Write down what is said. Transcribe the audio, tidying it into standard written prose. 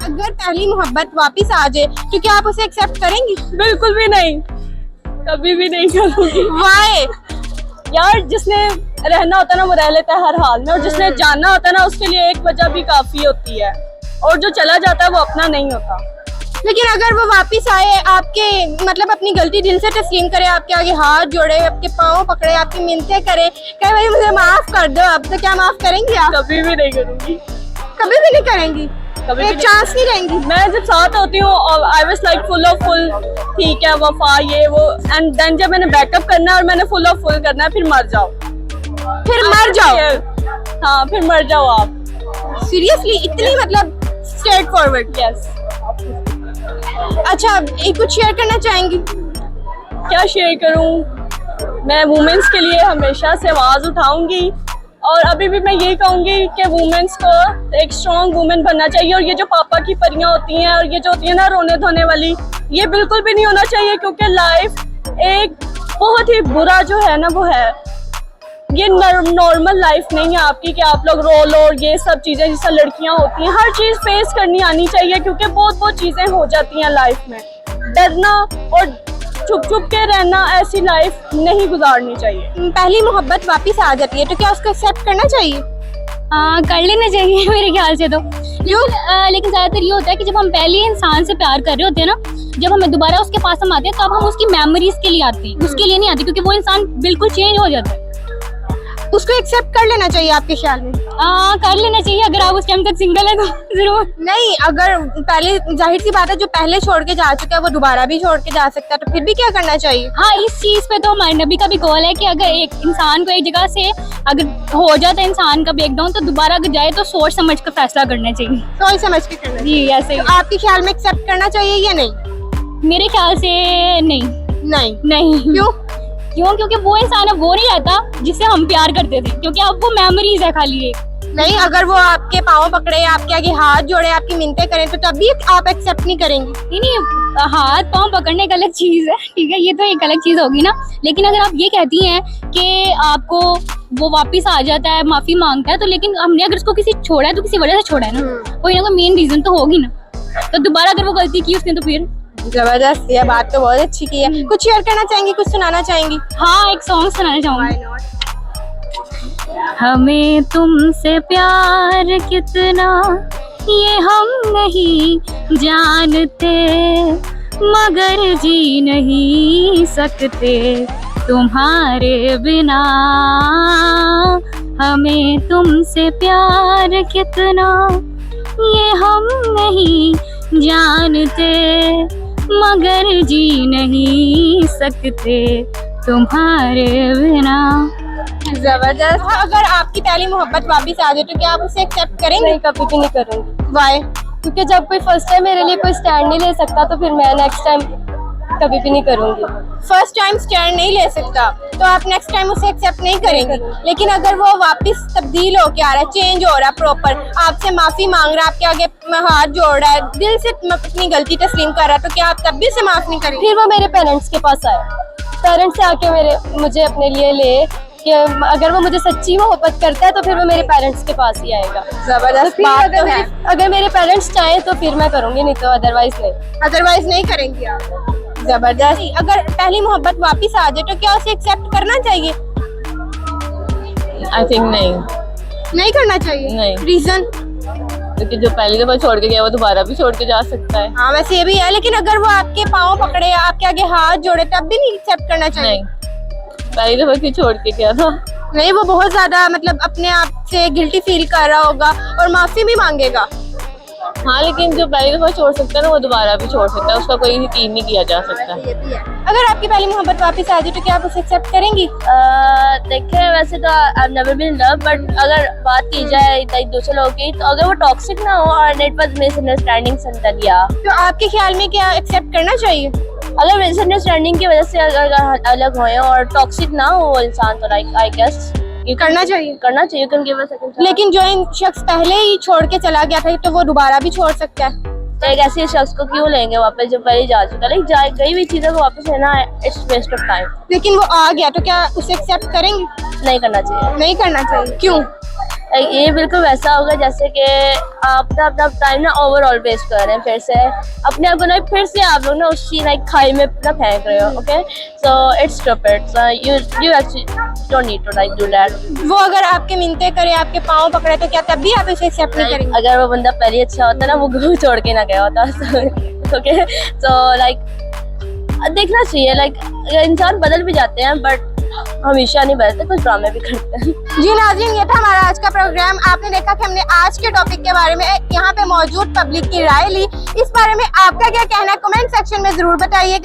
अगर पहली मोहब्बत वापस आ जाए तो क्या आप उसे एक्सेप्ट करेंगी? बिल्कुल भी नहीं, कभी भी नहीं करूँगी। वाई? यार जिसने रहना होता है ना वो रह लेता है हर हाल में, और जिसने जाना होता है ना उसके लिए एक वजह भी काफी होती है, और जो चला जाता है वो अपना नहीं होता। लेकिन अगर वो वापस आए, आपके मतलब अपनी गलती दिल से तस्लीम करे, आपके आगे हाथ जोड़े, आपके पाँव पकड़े, आपकी मिन्नतें करे, कहे भाई मुझे माफ कर दो, अब तो क्या माफ करेंगी आप? कभी भी नहीं करूँगी, कभी भी नहीं करेंगी? कभी एक चांस नहीं रहेंगी? मैं जब साथ होती हूँ I was like full of full, ठीक है वफा ये वो, एंड देन जब मैंने बैकअप करना है और मैंने फुल ऑफ फुल करना है, फिर मर जाओ, फिर मर जाओ? हाँ फिर मर जाओ आप। सीरियसली इतनी मतलब स्ट्रेट फॉरवर्ड? यस। अच्छा, एक कुछ शेयर करना चाहेंगी? क्या शेयर करूं, मैं वुमेन्स के लिए हमेशा से आवाज उठाऊंगी, और अभी भी मैं यही कहूंगी कि वुमेन्स को एक स्ट्रॉन्ग वुमेन बनना चाहिए, और ये जो पापा की परियां होती हैं और ये जो होती है ना रोने धोने वाली, ये बिल्कुल भी नहीं होना चाहिए, क्योंकि लाइफ एक बहुत ही बुरा जो है ना वो है, ये नॉर्मल लाइफ नहीं है आपकी कि आप लोग रो लो और ये सब चीजें जैसा लड़कियां होती हैं, हर चीज फेस करनी आनी चाहिए, क्योंकि बहुत चीजें हो जाती हैं लाइफ में। डरना और छुप छुप के रहना, ऐसी लाइफ नहीं गुजारनी चाहिए। पहली मोहब्बत वापस आ जाती है तो क्या उसको एक्सेप्ट करना चाहिए? कर लेना चाहिए मेरे ख्याल से तो। लेकिन ज्यादातर ये होता है कि जब हम पहले इंसान से प्यार कर रहे होते हैं ना, जब हमें दोबारा उसके पास हम आते हैं तब हम उसकी मेमोरीज के लिए आते हैं, उसके लिए नहीं आते, क्योंकि वो इंसान बिल्कुल चेंज हो जाता है। उसको एक्सेप्ट कर लेना चाहिए आपके ख्याल में? कर लेना चाहिए, अगर आप उस टाइम तक सिंगल है तो जरूर। नहीं, अगर पहले जाहिर सी बात है जो पहले छोड़ के जा चुका है वो दोबारा भी छोड़ के जा सकता है, तो फिर भी क्या करना चाहिए? हाँ, इस चीज पे तो हमारे नबी का भी कॉल है कि अगर एक इंसान को एक जगह से अगर हो जाता है इंसान का ब्रेकडाउन, तो दोबारा अगर जाए तो सोच समझ कर फैसला करना चाहिए। सोच समझ के करना जी ऐसे ही। तो आपके ख्याल में एक्सेप्ट करना चाहिए या नहीं? मेरे ख्याल से नहीं। नहीं? क्यों? क्योंकि वो इंसान अब वो नहीं रहता जिससे हम प्यार करते थे, क्योंकि अब वो मेमोरीज है खाली एक। नहीं, अगर वो आपके पाँव पकड़े, आपके आगे हाथ जोड़े, आपकी मिन्नतें करें तो तब भी आप एक्सेप्ट नहीं करेंगी? नहीं, हाथ पाँव पकड़ने एक अलग चीज है, ठीक है, ये तो एक अलग चीज होगी ना। लेकिन अगर आप ये कहती हैं कि आपको वो वापस आ जाता है, माफी मांगता है, तो लेकिन हमने अगर उसको किसी छोड़ा है तो किसी वजह से छोड़ा है ना, कोई ना कोई मेन रीजन तो होगी ना। तो दोबारा अगर वो गलती की उसने तो फिर जबरदस्त, ये बात तो बहुत अच्छी की है। कुछ शेयर करना चाहेंगी, कुछ सुनाना चाहेंगी? हाँ, एक सॉन्ग सुनाना चाहूंगी। हमें तुमसे प्यार कितना ये हम नहीं जानते, मगर जी नहीं सकते तुम्हारे बिना। हमें तुमसे प्यार कितना ये हम नहीं जानते, मगर जी नहीं सकते तुम्हारे बिना। जबरदस्त। अगर आपकी पहली मोहब्बत वापस आ जाए तो क्या आप उसे एक्सेप्ट करेंगे? नहीं, कभी भी नहीं करूँगी। वाई? क्योंकि जब कोई फर्स्ट टाइम मेरे लिए कोई स्टैंड नहीं ले सकता तो फिर मैं नेक्स्ट टाइम कभी भी नहीं करूँगी। फर्स्ट टाइम स्टैंड नहीं ले सकता तो आप नेक्स्ट टाइम उसे एक्सेप्ट नहीं करेंगे, लेकिन अगर वो वापस तब्दील होके आ रहा है, चेंज हो रहा है, प्रॉपर आपसे माफी मांग रहा है, आपके आगे हाथ जोड़ रहा है, दिल से अपनी गलती तस्लीम कर रहा है, तो क्या आप तब भी उसे माफ नहीं करेंगे? फिर वो मेरे पेरेंट्स के पास आए, पेरेंट्स से आके मुझे अपने लिए ले, कि अगर वो मुझे सच्ची मोहब्बत करता है तो फिर वो मेरे पेरेंट्स के पास ही आएगा। जबरदस्त बात तो है। अगर मेरे पेरेंट्स चाहें तो फिर मैं करूँगी, नहीं तो अदरवाइज नहीं। अदरवाइज नहीं करेंगी आप? जबरदस्त। अगर पहली मोहब्बत वापस आ जाए तो क्या उसे एक्सेप्ट करना चाहिए? आई थिंक नहीं करना चाहिए? नहीं। रीजन? क्योंकि जो पहली दफा छोड़ के गया वो दोबारा भी छोड़ के जा सकता है। हाँ, वैसे ये भी है, लेकिन अगर वो आपके पाँव पकड़े, आपके आगे हाथ जोड़े, तब भी नहीं एक्सेप्ट करना चाहिए? नहीं, पहली दफा क्यों छोड़ के गया था? नहीं, वो बहुत ज्यादा मतलब अपने आप से गिल्टी फील कर रहा होगा और माफी भी मांगेगा। हाँ, लेकिन जो पहली दफा छोड़ सकता है ना वो दोबारा भी छोड़ सकता है, उसका कोई यकीन नहीं किया जा सकता। ये भी है। अगर आपकी पहली मोहब्बत वापस आ जाए तो क्या आप उसे एक्सेप्ट करेंगी? देखिए वैसे तो I've never been in love, but अगर बात की जाए दूसरे लोगों की, तो अगर वो टॉक्सिक ना हो और नेट पर मिसअंडरस्टैंडिंग या तो आपके ख्याल में क्या एक्सेप्ट करना चाहिए? अगर मिसअंडरस्टैंडिंग की वजह से अगर अलग हुए और टॉक्सिक ना हो वो इंसान, तो लाइक आई गेस करना चाहिए। You can give a second chance। लेकिन जो शख्स पहले ही छोड़ के चला गया था तो वो दोबारा भी छोड़ सकता है। तो एक ऐसे शख्स को क्यों लेंगे वापस जो पहले जा चुका है? लाइक गई हुई चीजों को वापस लेना इट्स वेस्ट ऑफ टाइम। लेकिन वो आ गया तो क्या उसे एक्सेप्ट करेंगे? नहीं करना चाहिए। नहीं करना चाहिए? क्यों? ये बिल्कुल वैसा होगा जैसे कि आप ना अपना टाइम ना ओवरऑल वेस्ट कर रहे हैं, फिर से अपने आप को ना फिर से आप लोग ना उसी लाइक खाई में ना फेंक रहे हो। Okay, so it's stupid, so you actually don't need to like do that. वो अगर आपके मिन्नतें करे, आपके पाँव पकड़े, तो क्या तब भी आप इसे एक्सेप्ट नहीं करेंगे? अगर वो बंदा पहले अच्छा होता ना, वो घर छोड़ के ना गया होता। ओके, सो लाइक देखना चाहिए, लाइक इंसान बदल भी जाते हैं बट हमेशा नहीं बदलते, कुछ ड्रामे भी करते हैं। जी नाज़रीन, ये था हमारा आज का प्रोग्राम। आपने देखा कि हमने आज के टॉपिक के बारे में यहाँ पे मौजूद पब्लिक की राय ली। इस बारे में आपका क्या कहना है, कमेंट सेक्शन में जरूर बताइएगा।